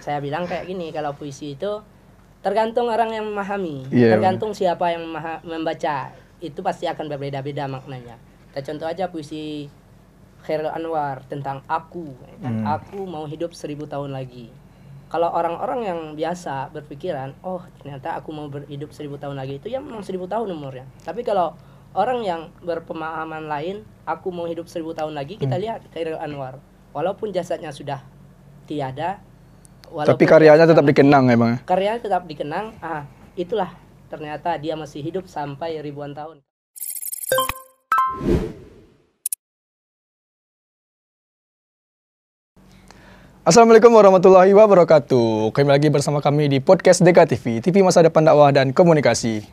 saya bilang kayak gini, kalau puisi itu tergantung orang yang memahami, Iya, tergantung siapa yang membaca, itu pasti akan berbeda-beda maknanya. Kita contoh aja puisi Chairil Anwar tentang aku, kan? Aku mau hidup 1000 tahun lagi. Kalau orang-orang yang biasa berpikiran, oh ternyata aku mau hidup 1000 tahun lagi, itu ya memang 1000 tahun umurnya. Tapi kalau orang yang berpemahaman lain, aku mau hidup 1000 tahun lagi, kita lihat Chairil Anwar. Walaupun jasadnya sudah tiada, tapi karyanya tetap dikenang ya bang. Karyanya tetap dikenang. Itulah ternyata dia masih hidup sampai ribuan tahun. Assalamualaikum warahmatullahi wabarakatuh. Kembali lagi bersama kami di podcast DKTV, TV Masa Depan Dakwah dan Komunikasi.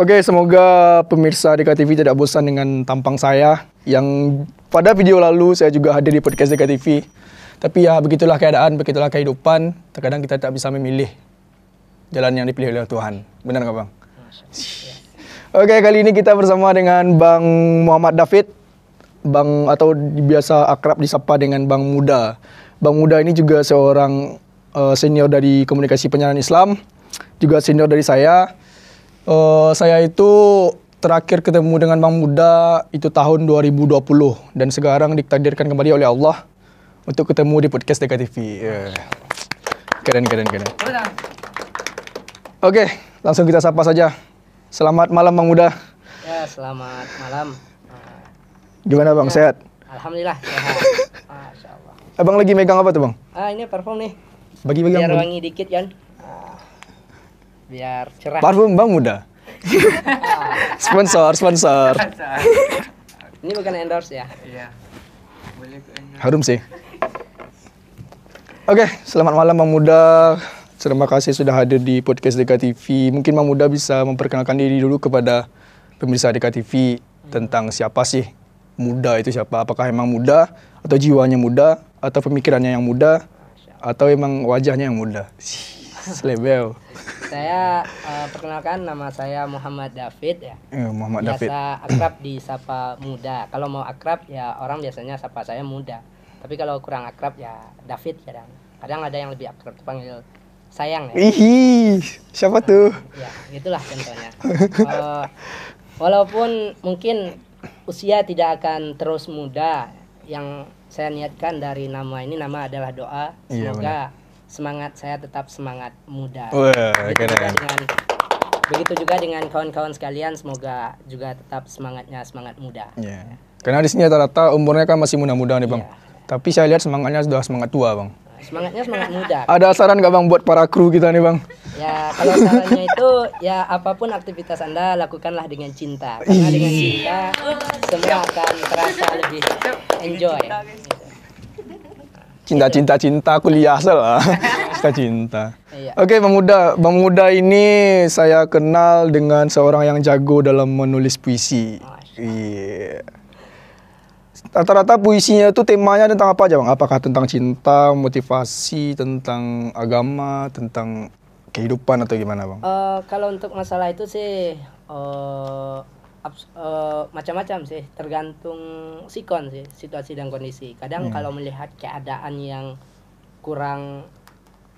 Oke, semoga pemirsa DKTV tidak bosan dengan tampang saya yang pada video lalu saya juga hadir di podcast DKTV. Tapi ya begitulah keadaan, begitulah kehidupan. Terkadang kita tak bisa memilih jalan yang dipilih oleh Tuhan. Benar nggak bang? Oke, kali ini kita bersama dengan Bang Muhammad David, Bang atau biasa akrab disapa dengan Bang Muda. Bang Muda ini juga seorang senior dari komunikasi penyiaran Islam, juga senior dari saya. Saya itu terakhir ketemu dengan Bang Muda itu tahun 2020 dan sekarang ditakdirkan kembali oleh Allah untuk ketemu di podcast DKTV. Keren. Oke, langsung kita sapa saja. Selamat malam Bang Muda. Ya, selamat malam. Gimana Bang, sehat? Alhamdulillah sehat. Masya Allah. Abang lagi megang apa tuh Bang? Ini parfum nih. Bagi-bagi Biar Bang. wangi dikit kan. Biar cerah. Parfum Bang Muda. Sponsor. Ini bukan endorse ya? Iya. Boleh ke endorse. Harum sih. Oke, selamat malam Bang Muda. Terima kasih sudah hadir di podcast DKTV. Mungkin Bang Muda bisa memperkenalkan diri dulu kepada pemirsa DKTV tentang siapa sih muda itu siapa? Apakah emang muda atau jiwanya muda atau pemikirannya yang muda atau emang wajahnya yang muda? Selebel. Saya perkenalkan, nama saya Muhammad David ya. Muhammad David. Biasa akrab disapa Muda. Kalau mau akrab ya orang biasanya sapa saya Muda. Tapi kalau kurang akrab ya David kadang. Kadang ada yang lebih akrab panggil sayang ya. Ih, siapa tuh? Ya, gitulah contohnya. Walaupun mungkin usia tidak akan terus muda, yang saya niatkan dari nama ini, nama adalah doa. Semoga semangat saya tetap semangat muda. Begitu juga dengan kawan-kawan sekalian, semoga juga tetap semangatnya semangat muda. Yeah. Karena di sini rata-rata umurnya kan masih muda-muda nih Bang. Yeah. Tapi saya lihat semangatnya sudah semangat tua Bang. Semangatnya semangat muda. Ada saran nggak Bang buat para kru kita nih Bang? Ya, kalau sarannya itu ya apapun aktivitas Anda lakukanlah dengan cinta. Karena dengan cinta semua akan terasa lebih enjoy. Cinta kuliah salah. Cinta. Iya. Oke Bang Muda ini saya kenal dengan seorang yang jago dalam menulis puisi. Iya. Rata-rata puisinya itu temanya tentang apa aja Bang? Apakah tentang cinta, motivasi, tentang agama, tentang kehidupan atau gimana Bang? Kalau untuk masalah itu sih macam-macam sih, tergantung sikon sih, situasi dan kondisi. Kadang kalau melihat keadaan yang kurang,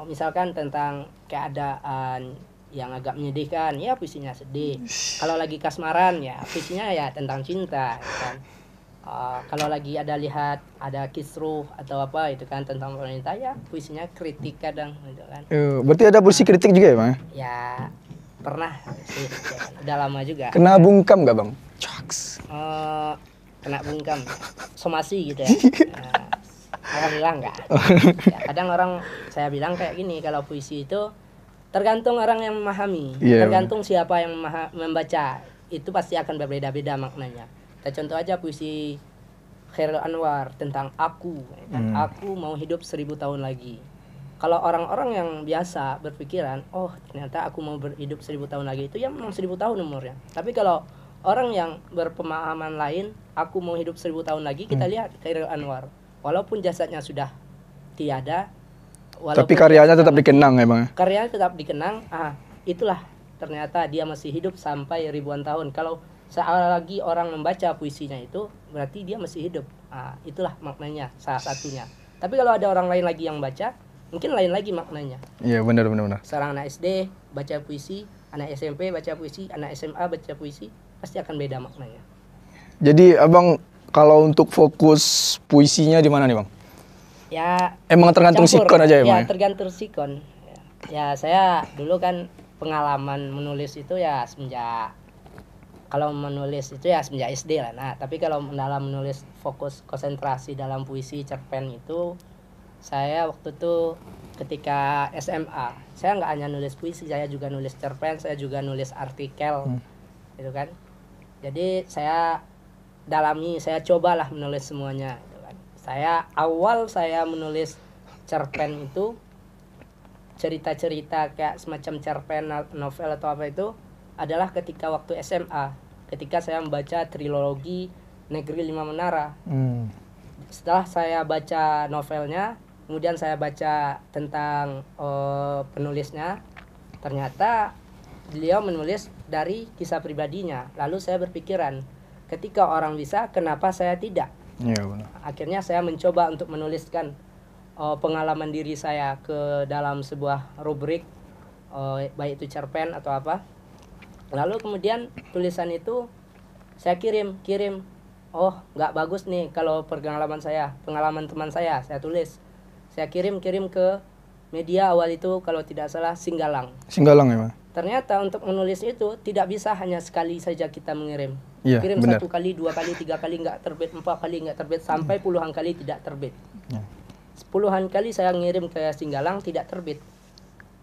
misalkan tentang keadaan yang agak menyedihkan, ya puisinya sedih. Kalau lagi kasmaran ya puisinya ya tentang cinta, kan. Kalau lagi lihat ada kisruh atau apa itu kan tentang pemerintah, ya puisinya kritik kadang gitu kan. Berarti ada puisi kritik juga ya Bang? Ya pernah sih, udah lama juga. Kena bungkam gak Bang? Kena bungkam, somasi gitu ya. Alhamdulillah enggak. Ya, kadang orang saya bilang kayak gini, kalau puisi itu tergantung orang yang memahami, tergantung siapa yang membaca, itu pasti akan berbeda-beda maknanya. Kita contoh aja puisi Chairil Anwar tentang aku, kan? Aku mau hidup 1000 tahun lagi. Kalau orang-orang yang biasa berpikiran, oh ternyata aku mau hidup 1000 tahun lagi, itu ya memang 1000 tahun umurnya. Tapi kalau orang yang berpemahaman lain, aku mau hidup 1000 tahun lagi, kita lihat Chairil Anwar. Walaupun jasadnya sudah tiada, tapi karyanya tetap dikenang ya Bang? Karyanya tetap dikenang. Itulah ternyata dia masih hidup sampai ribuan tahun. Kalau lagi orang membaca puisinya itu berarti dia masih hidup. Itulah maknanya salah satunya. Tapi kalau ada orang lain lagi yang baca, mungkin lain lagi maknanya. Iya, benar. Seorang anak SD baca puisi, anak SMP baca puisi, anak SMA baca puisi, pasti akan beda maknanya. Jadi Abang kalau untuk fokus puisinya di mana nih Bang? Ya emang tergantung sikon aja ya Bang? Ya tergantung sikon. Ya saya dulu kan pengalaman menulis itu ya semenjak SD lah. Nah, tapi kalau dalam menulis fokus konsentrasi dalam puisi cerpen itu saya waktu itu ketika SMA, saya nggak hanya nulis puisi, saya juga nulis cerpen, saya juga nulis artikel, gitu kan. Jadi saya cobalah menulis semuanya, gitu kan. Saya menulis cerpen itu cerita-cerita kayak semacam cerpen, novel atau apa itu adalah ketika waktu SMA, ketika saya membaca trilogi Negeri Lima Menara. Setelah saya baca novelnya, kemudian saya baca tentang penulisnya, ternyata beliau menulis dari kisah pribadinya. Lalu saya berpikiran, ketika orang bisa, kenapa saya tidak? Iya, benar. Akhirnya saya mencoba untuk menuliskan pengalaman diri saya ke dalam sebuah rubrik, baik itu cerpen atau apa. Lalu kemudian tulisan itu saya kirim. Oh, nggak bagus nih kalau pengalaman teman saya tulis. Saya kirim ke media awal itu kalau tidak salah Singgalang ya Bang. Ternyata untuk menulis itu tidak bisa hanya sekali saja kita mengirim. Iya, kirim benar. 1 kali, 2 kali, 3 kali nggak terbit, 4 kali nggak terbit, sampai puluhan kali tidak terbit. Puluhan kali saya ngirim ke Singgalang tidak terbit.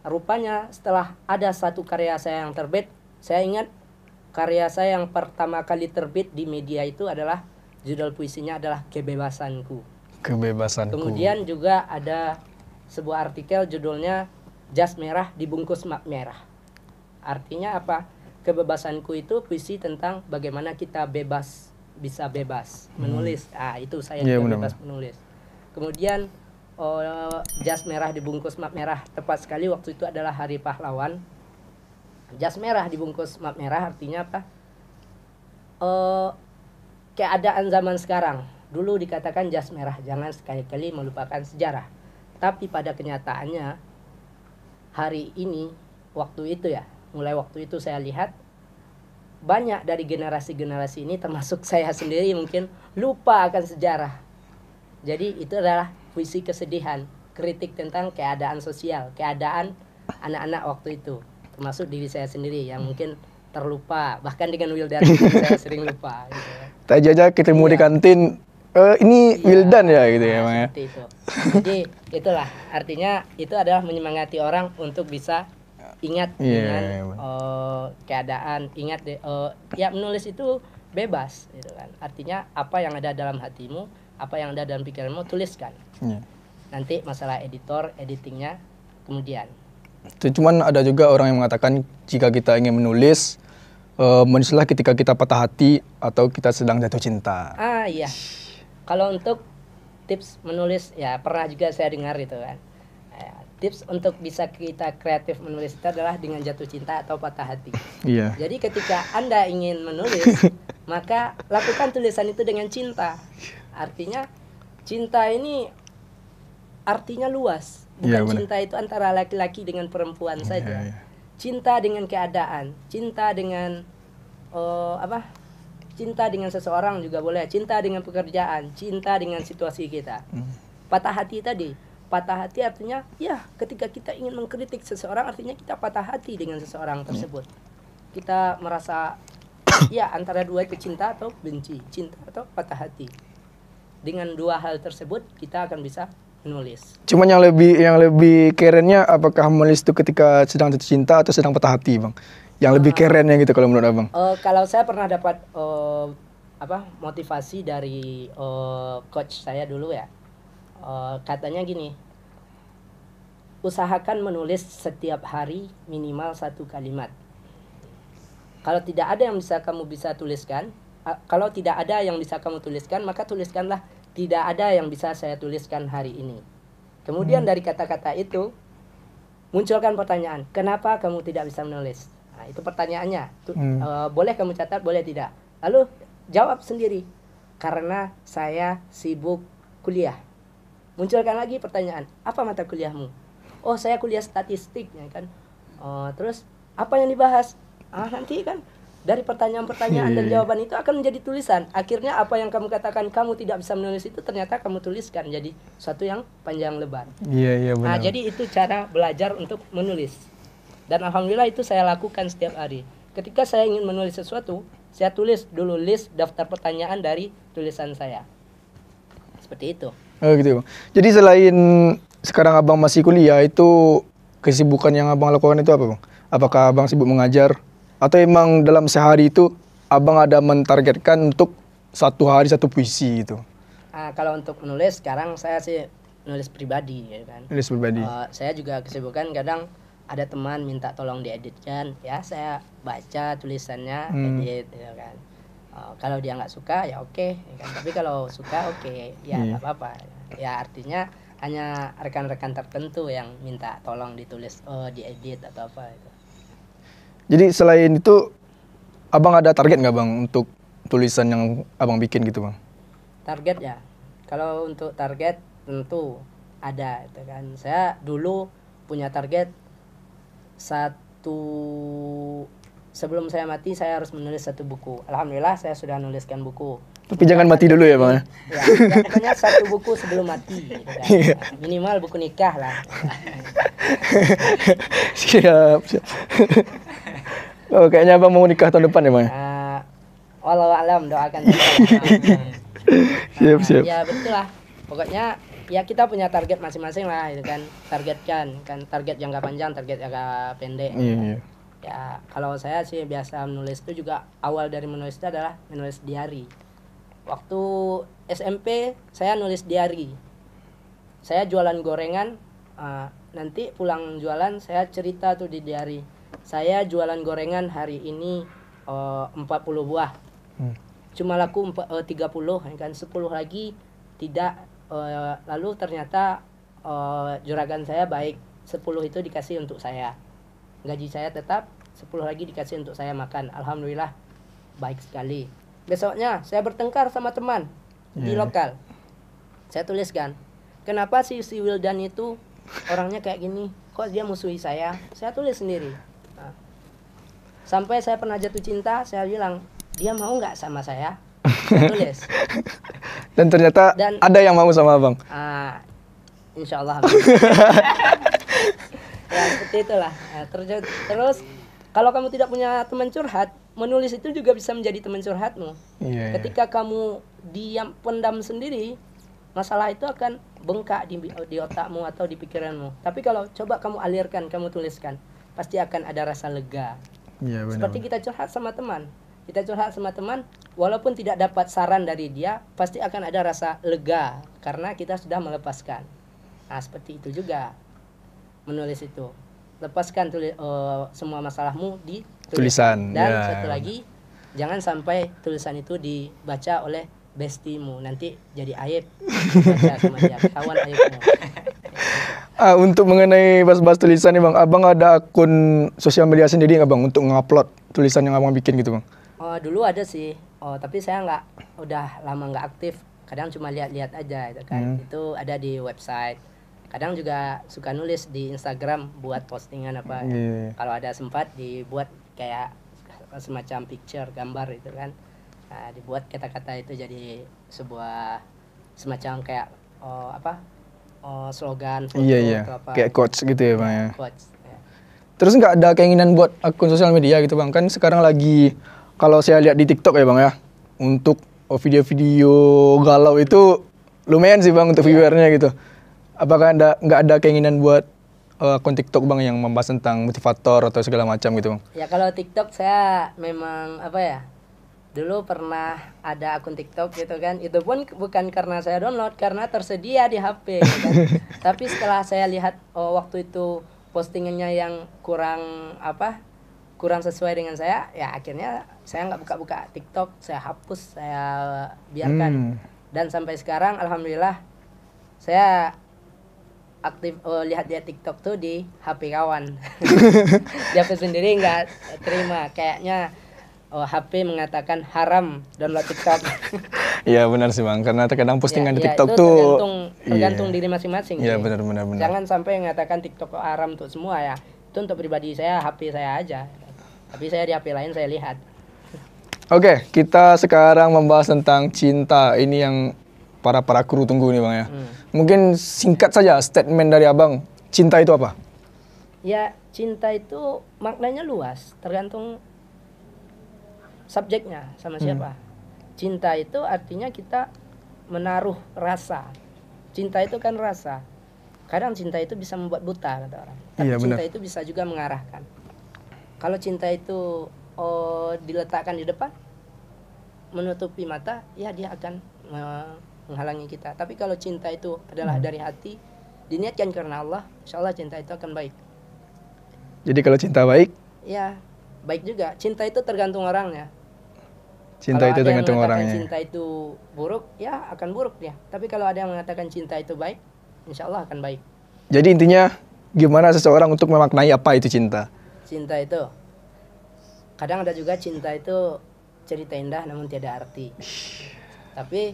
Rupanya setelah ada satu karya saya yang terbit, saya ingat karya saya yang pertama kali terbit di media itu adalah judul puisinya adalah Kebebasanku. Kemudian juga ada sebuah artikel judulnya Jas Merah dibungkus map merah. Artinya apa? Kebebasanku itu puisi tentang bagaimana kita bisa bebas menulis. Itu saya juga bebas menulis. Kemudian Jas Merah dibungkus map merah, tepat sekali waktu itu adalah Hari Pahlawan. Jas merah dibungkus map merah artinya apa? Keadaan zaman sekarang. Dulu dikatakan jas merah, jangan sekali-kali melupakan sejarah. Tapi pada kenyataannya hari ini, mulai waktu itu saya lihat banyak dari generasi-generasi ini termasuk saya sendiri mungkin lupa akan sejarah. Jadi itu adalah puisi kesedihan, kritik tentang keadaan sosial, keadaan anak-anak waktu itu, termasuk diri saya sendiri yang mungkin terlupa, bahkan dengan Wildan saya sering lupa gitu. Tak aja ketemu di kantin, ini Wildan ya gitu ya Bang ya. Itu. Jadi itulah artinya itu adalah menyemangati orang untuk bisa ingat dengan keadaan, ya menulis itu bebas gitu kan. Artinya apa yang ada dalam hatimu, apa yang ada dalam pikiranmu tuliskan. Nanti masalah editingnya kemudian. Cuman ada juga orang yang mengatakan jika kita ingin menulislah ketika kita patah hati atau kita sedang jatuh cinta. Iya. Kalau untuk tips menulis, ya pernah juga saya dengar itu kan. Tips untuk bisa kita kreatif menulis itu adalah dengan jatuh cinta atau patah hati. Iya. Jadi ketika Anda ingin menulis, maka lakukan tulisan itu dengan cinta. Artinya cinta ini artinya luas. Bukan cinta itu antara laki-laki dengan perempuan saja. Cinta dengan keadaan, cinta dengan cinta dengan seseorang juga boleh, cinta dengan pekerjaan, cinta dengan situasi kita. Patah hati artinya ya ketika kita ingin mengkritik seseorang, artinya kita patah hati dengan seseorang tersebut. Kita merasa ya antara dua itu, cinta atau benci, cinta atau patah hati. Dengan dua hal tersebut kita akan bisa menulis. Cuman yang lebih kerennya apakah menulis itu ketika sedang jatuh cinta atau sedang patah hati Bang? Yang lebih kerennya gitu kalau menurut Abang? Kalau saya pernah dapat motivasi dari coach saya dulu ya. Katanya gini, usahakan menulis setiap hari minimal 1 kalimat. Kalau tidak ada yang bisa kamu tuliskan, maka tuliskanlah tidak ada yang bisa saya tuliskan hari ini. Kemudian dari kata-kata itu munculkan pertanyaan, kenapa kamu tidak bisa menulis? Nah, itu pertanyaannya. Boleh kamu catat, boleh tidak. Lalu jawab sendiri, karena saya sibuk kuliah. munculkan lagi pertanyaan, apa mata kuliahmu? Oh, saya kuliah statistik, ya kan. Terus apa yang dibahas? Nanti kan dari pertanyaan-pertanyaan dan jawaban itu akan menjadi tulisan. Akhirnya apa yang kamu katakan kamu tidak bisa menulis itu ternyata kamu tuliskan jadi suatu yang panjang lebar. Iya benar. Nah, jadi itu cara belajar untuk menulis. Dan alhamdulillah itu saya lakukan setiap hari. Ketika saya ingin menulis sesuatu, saya tulis dulu list daftar pertanyaan dari tulisan saya. Seperti itu. Oh gitu. Jadi selain sekarang abang masih kuliah, itu kesibukan yang abang lakukan itu apa bang? Apakah abang sibuk mengajar? Atau emang dalam sehari itu abang ada mentargetkan untuk satu hari satu puisi gitu? Kalau untuk menulis sekarang saya sih nulis pribadi, ya kan. Nulis pribadi. Saya juga kesibukan kadang ada teman minta tolong dieditkan, ya saya baca tulisannya, edit, ya kan. Kalau dia nggak suka ya oke, ya kan. Tapi kalau suka oke, ya nggak apa-apa. Ya artinya hanya rekan-rekan tertentu yang minta tolong ditulis, diedit atau apa itu. Jadi selain itu abang ada target nggak bang untuk tulisan yang abang bikin gitu bang? Target ya, kalau untuk target tentu ada, itu kan. Saya dulu punya target sebelum saya mati saya harus menulis 1 buku. Alhamdulillah saya sudah nuliskan buku. Tapi jangan mati dulu ya bang? Ya, pokoknya 1 buku sebelum mati, gitu kan. Minimal buku nikah lah. Siap. Oh, kayaknya abang mau nikah tahun depan ya bang? Wallahu alam, doakan. Siap. Ya betul lah. Pokoknya ya kita punya target masing-masing lah, itu kan. Targetkan kan, target jangka panjang, target jangka pendek. Iya. Ya kalau saya sih biasa menulis itu juga, awal dari menulis itu adalah menulis diary. Waktu SMP saya nulis diary. Saya jualan gorengan, nanti pulang jualan saya cerita tuh di diary. Saya jualan gorengan hari ini 40 buah. Cuma laku 30, kan 10 lagi tidak. Lalu ternyata juragan saya baik, 10 itu dikasih untuk saya, gaji saya tetap, 10 lagi dikasih untuk saya makan. Alhamdulillah baik sekali. Besoknya saya bertengkar sama teman di lokal. Saya tuliskan, kenapa si Wildan itu orangnya kayak gini, kok dia musuhi saya. Saya tulis sendiri. Sampai saya pernah jatuh cinta, saya bilang, dia mau nggak sama saya? Saya tulis. Dan ternyata ada yang mau sama abang? Insya Allah. Ya seperti itulah. Terus kalau kamu tidak punya teman curhat, menulis itu juga bisa menjadi teman curhatmu. Ketika kamu diam pendam sendiri, masalah itu akan bengkak di otakmu atau di pikiranmu. Tapi kalau coba kamu alirkan, kamu tuliskan, pasti akan ada rasa lega. Seperti kita curhat sama teman. Kita curhat sama teman, walaupun tidak dapat saran dari dia, pasti akan ada rasa lega karena kita sudah melepaskan. Seperti itu juga menulis itu. Lepaskan semua masalahmu di tulisan. Dan satu lagi, jangan sampai tulisan itu dibaca oleh bestimu. Nanti jadi aib baca sama dia, ketahuan aibmu. Untuk mengenai bahas-bahas tulisan nih bang, abang ada akun sosial media sendiri nggak bang untuk ngupload tulisan yang abang bikin gitu bang? Dulu ada sih, tapi saya udah lama nggak aktif. Kadang cuma lihat-lihat aja, itu kan. Itu ada di website. Kadang juga suka nulis di Instagram buat postingan apa. Kalau ada sempat dibuat kayak semacam picture, gambar itu kan. Dibuat kata-kata itu jadi sebuah semacam kayak slogan, foto atau apa. Kayak quotes gitu ya bang ya. Quotes, ya. Terus nggak ada keinginan buat akun sosial media gitu bang? Kan sekarang lagi, kalau saya lihat di TikTok ya bang ya, untuk video-video galau itu lumayan sih bang untuk viewernya gitu. Apakah nggak ada keinginan buat akun TikTok bang yang membahas tentang motivator atau segala macam gitu bang? Ya kalau TikTok saya memang dulu pernah ada akun TikTok gitu kan. Itu pun bukan karena saya download, karena tersedia di HP gitu kan. Tapi setelah saya lihat waktu itu postingannya yang kurang sesuai dengan saya, ya akhirnya saya nggak buka-buka TikTok, saya hapus, saya biarkan. Dan sampai sekarang alhamdulillah saya aktif lihat TikTok tuh di HP kawan. Di HP sendiri nggak terima, kayaknya HP mengatakan haram download TikTok. Iya benar sih Bang, karena terkadang postingan di Ya, TikTok itu tuh tergantung diri masing-masing. Iya sih. benar. Jangan sampai mengatakan TikTok haram untuk semua ya. Itu untuk pribadi saya, HP saya aja. Tapi saya di HP lain saya lihat. Oke, kita sekarang membahas tentang cinta. Ini yang para kru tunggu nih Bang ya. Mungkin singkat saja statement dari Abang, cinta itu apa? Ya, cinta itu maknanya luas, tergantung subjeknya sama siapa. Cinta itu artinya kita menaruh rasa. Cinta itu kan rasa. Kadang cinta itu bisa membuat buta kata orang. Tapi Iya, cinta benar. itu bisa juga mengarahkan. Kalau cinta itu diletakkan di depan, menutupi mata, ya dia akan menghalangi kita. Tapi kalau cinta itu adalah dari hati, diniatkan karena Allah, insya Allah cinta itu akan baik. Jadi kalau cinta baik, Ya, baik juga. Cinta itu tergantung orangnya. cinta Kalau itu ada yang tergantung mengatakan orangnya. cinta itu buruk, ya akan buruk dia. Tapi kalau ada yang mengatakan cinta itu baik, insya Allah akan baik. Jadi intinya gimana seseorang untuk memaknai apa itu cinta? Cinta itu, kadang ada juga cinta itu cerita indah namun tiada arti. Tapi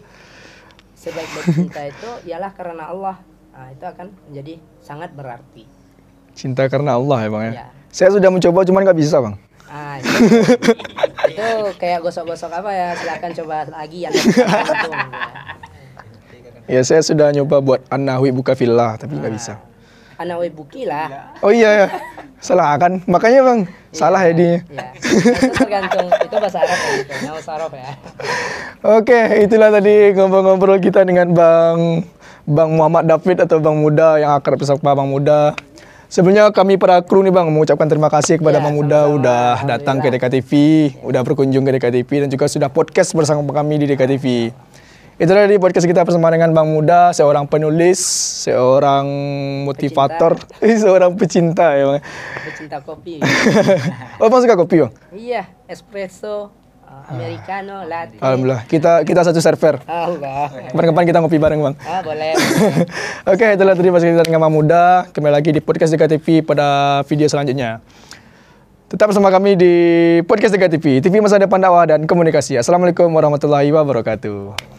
sebaik-baik cinta itu ialah karena Allah. Nah, itu akan menjadi sangat berarti. Cinta karena Allah ya Bang ya? Ya. Saya sudah mencoba cuman nggak bisa Bang. Ah, itu kayak gosok-gosok apa ya, silakan coba lagi yang Ya saya sudah nyoba buat an-nahwi buka fillah tapi nggak bisa. anak webuki lah. Oh iya ya, salah kan? Makanya Bang, salah ya dia. Ya, itu tergantung, itu bahasa Arab ya, gitu. Nyawa sarof ya. Oke, itulah tadi ngobrol-ngobrol kita dengan Bang Muhammad David atau Bang Muda yang akrab disapa Bang Muda. Sebenarnya kami para kru nih Bang mengucapkan terima kasih kepada Ya, Bang Muda sama-sama. udah datang ke DKTV, udah berkunjung ke DKTV dan juga sudah podcast bersama kami di DKTV. Itulah di podcast kita bersama dengan Bang Muda, seorang penulis, seorang motivator, seorang pecinta ya Bang. Pecinta kopi. Oh Bang suka kopi Bang? Iya, espresso, americano, latte. Alhamdulillah, kita satu server. Allah. Kapan-kapan kita ngopi bareng Bang. Boleh. Oke, itulah tadi podcast kita dengan Bang Muda. Kembali lagi di podcast DKTV pada video selanjutnya. Tetap bersama kami di podcast DKTV, TV Masa Depan Dakwah dan Komunikasi. Assalamualaikum warahmatullahi wabarakatuh.